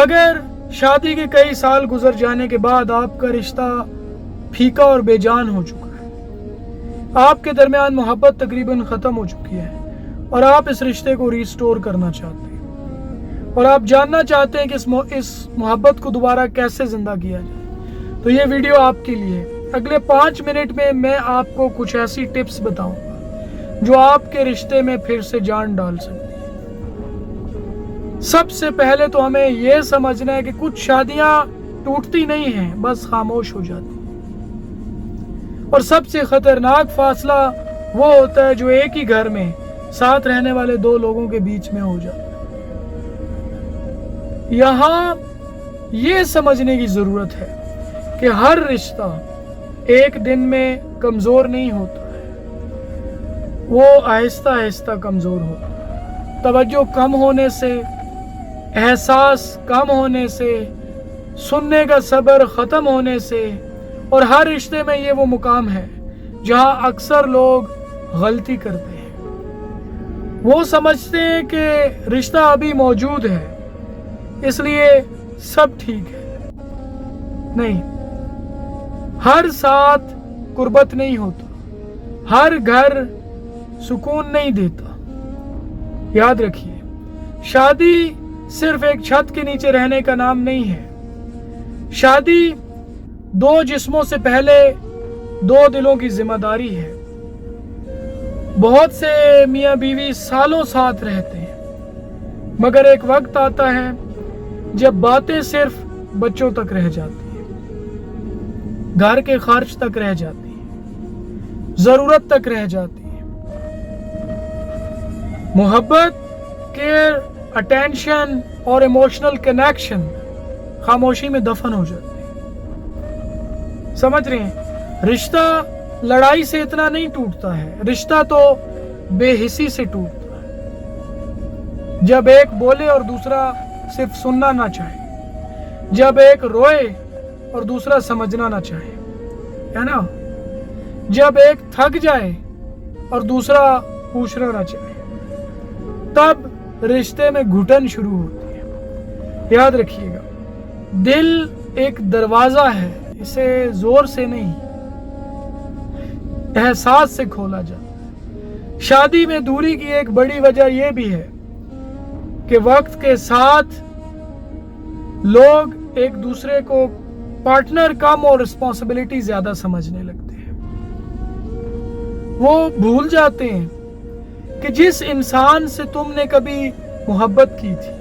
اگر شادی کے کئی سال گزر جانے کے بعد آپ کا رشتہ پھیکا اور بے جان ہو چکا ہے، آپ کے درمیان محبت تقریباً ختم ہو چکی ہے اور آپ اس رشتے کو ریسٹور کرنا چاہتے ہیں اور آپ جاننا چاہتے ہیں کہ اس محبت کو دوبارہ کیسے زندہ کیا جائے، تو یہ ویڈیو آپ کے لیے اگلے 5 منٹ میں آپ کو کچھ ایسی ٹپس بتاؤں گا جو آپ کے رشتے میں پھر سے جان ڈال سکتی ہیں۔ سب سے پہلے تو ہمیں یہ سمجھنا ہے کہ کچھ شادیاں ٹوٹتی نہیں ہیں، بس خاموش ہو جاتی ہیں، اور سب سے خطرناک فاصلہ وہ ہوتا ہے جو ایک ہی گھر میں ساتھ رہنے والے 2 لوگوں کے بیچ میں ہو جاتا ہے۔ یہاں یہ سمجھنے کی ضرورت ہے کہ ہر رشتہ ایک دن میں کمزور نہیں ہوتا ہے، وہ آہستہ آہستہ کمزور ہوتا ہے۔ توجہ کم ہونے سے، احساس کم ہونے سے، سننے کا صبر ختم ہونے سے، اور ہر رشتے میں یہ وہ مقام ہے جہاں اکثر لوگ غلطی کرتے ہیں۔ وہ سمجھتے ہیں کہ رشتہ ابھی موجود ہے اس لیے سب ٹھیک ہے۔ نہیں، ہر ساتھ قربت نہیں ہوتا، ہر گھر سکون نہیں دیتا۔ یاد رکھیے، شادی صرف ایک چھت کے نیچے رہنے کا نام نہیں ہے، شادی 2 جسموں سے پہلے 2 دلوں کی ذمہ داری ہے۔ بہت سے میاں بیوی سالوں ساتھ رہتے ہیں، مگر ایک وقت آتا ہے جب باتیں صرف بچوں تک رہ جاتی ہیں، گھر کے خرچ تک رہ جاتی ہیں، ضرورت تک رہ جاتی ہیں۔ محبت، کیئر، اٹینشن اور ایموشنل کنیکشن خاموشی میں دفن ہو جاتے ہیں۔ سمجھ رہے ہیں؟ رشتہ لڑائی سے اتنا نہیں ٹوٹتا ہے، رشتہ تو بے حسی سے ٹوٹتا ہے۔ جب ایک بولے اور دوسرا صرف سننا نہ چاہے، جب ایک روئے اور دوسرا سمجھنا نہ چاہے، ہے نا؟ جب ایک تھک جائے اور دوسرا پوچھنا نہ چاہے، تب رشتے میں گھٹن شروع ہوتی ہے۔ یاد رکھیے گا، دل ایک دروازہ ہے، اسے زور سے نہیں، احساس سے کھولا جاتا ہے۔ شادی میں دوری کی ایک بڑی وجہ یہ بھی ہے کہ وقت کے ساتھ لوگ ایک دوسرے کو پارٹنر کم اور رسپانسبلٹی زیادہ سمجھنے لگتے ہیں۔ وہ بھول جاتے ہیں کہ جس انسان سے تم نے کبھی محبت کی تھی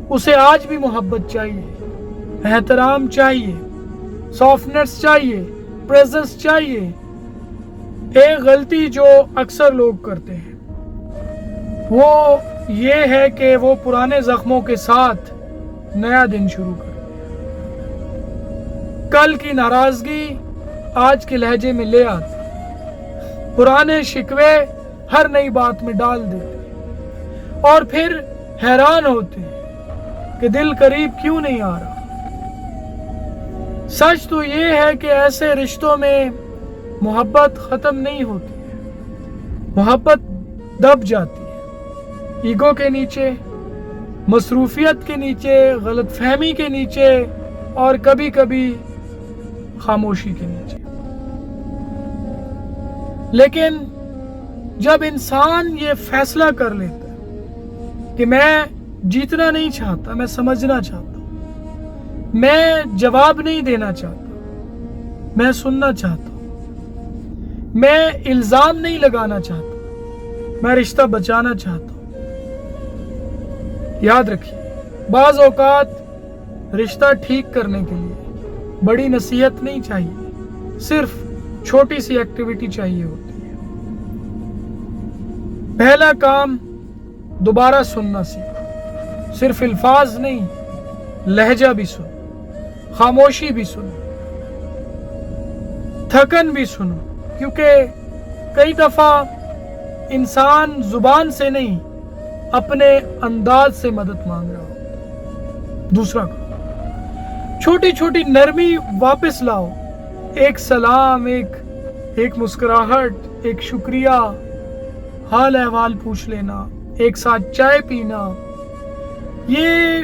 اسے آج بھی محبت چاہیے، احترام چاہیے، سافٹنس چاہیے، پریزنس چاہیے۔ ایک غلطی جو اکثر لوگ کرتے ہیں وہ یہ ہے کہ وہ پرانے زخموں کے ساتھ نیا دن شروع کرتے ہیں۔ کل کی ناراضگی آج کے لہجے میں لے آتے، پرانے شکوے ہر نئی بات میں ڈال دیتے اور پھر حیران ہوتے ہیں کہ دل قریب کیوں نہیں آ رہا۔ سچ تو یہ ہے کہ ایسے رشتوں میں محبت ختم نہیں ہوتی ہے، محبت دب جاتی ہے، ایگو کے نیچے، مصروفیت کے نیچے، غلط فہمی کے نیچے، اور کبھی کبھی خاموشی کے نیچے۔ لیکن جب انسان یہ فیصلہ کر لیتا ہے کہ میں جیتنا نہیں چاہتا، میں سمجھنا چاہتا ہوں، میں جواب نہیں دینا چاہتا، میں سننا چاہتا ہوں، میں الزام نہیں لگانا چاہتا، میں رشتہ بچانا چاہتا ہوں۔ یاد رکھیے، بعض اوقات رشتہ ٹھیک کرنے کے لیے بڑی نصیحت نہیں چاہیے، صرف چھوٹی سی ایکٹیویٹی چاہیے ہوتی ہے۔ پہلا کام، دوبارہ سننا سیکھو، صرف الفاظ نہیں، لہجہ بھی سنو، خاموشی بھی سنو، تھکن بھی سنو، کیونکہ کئی دفعہ انسان زبان سے نہیں اپنے انداز سے مدد مانگ رہا ہو۔ دوسرا کام، چھوٹی چھوٹی نرمی واپس لاؤ، ایک سلام، ایک مسکراہٹ، ایک شکریہ، حال احوال پوچھ لینا، ایک ساتھ چائے پینا، یہ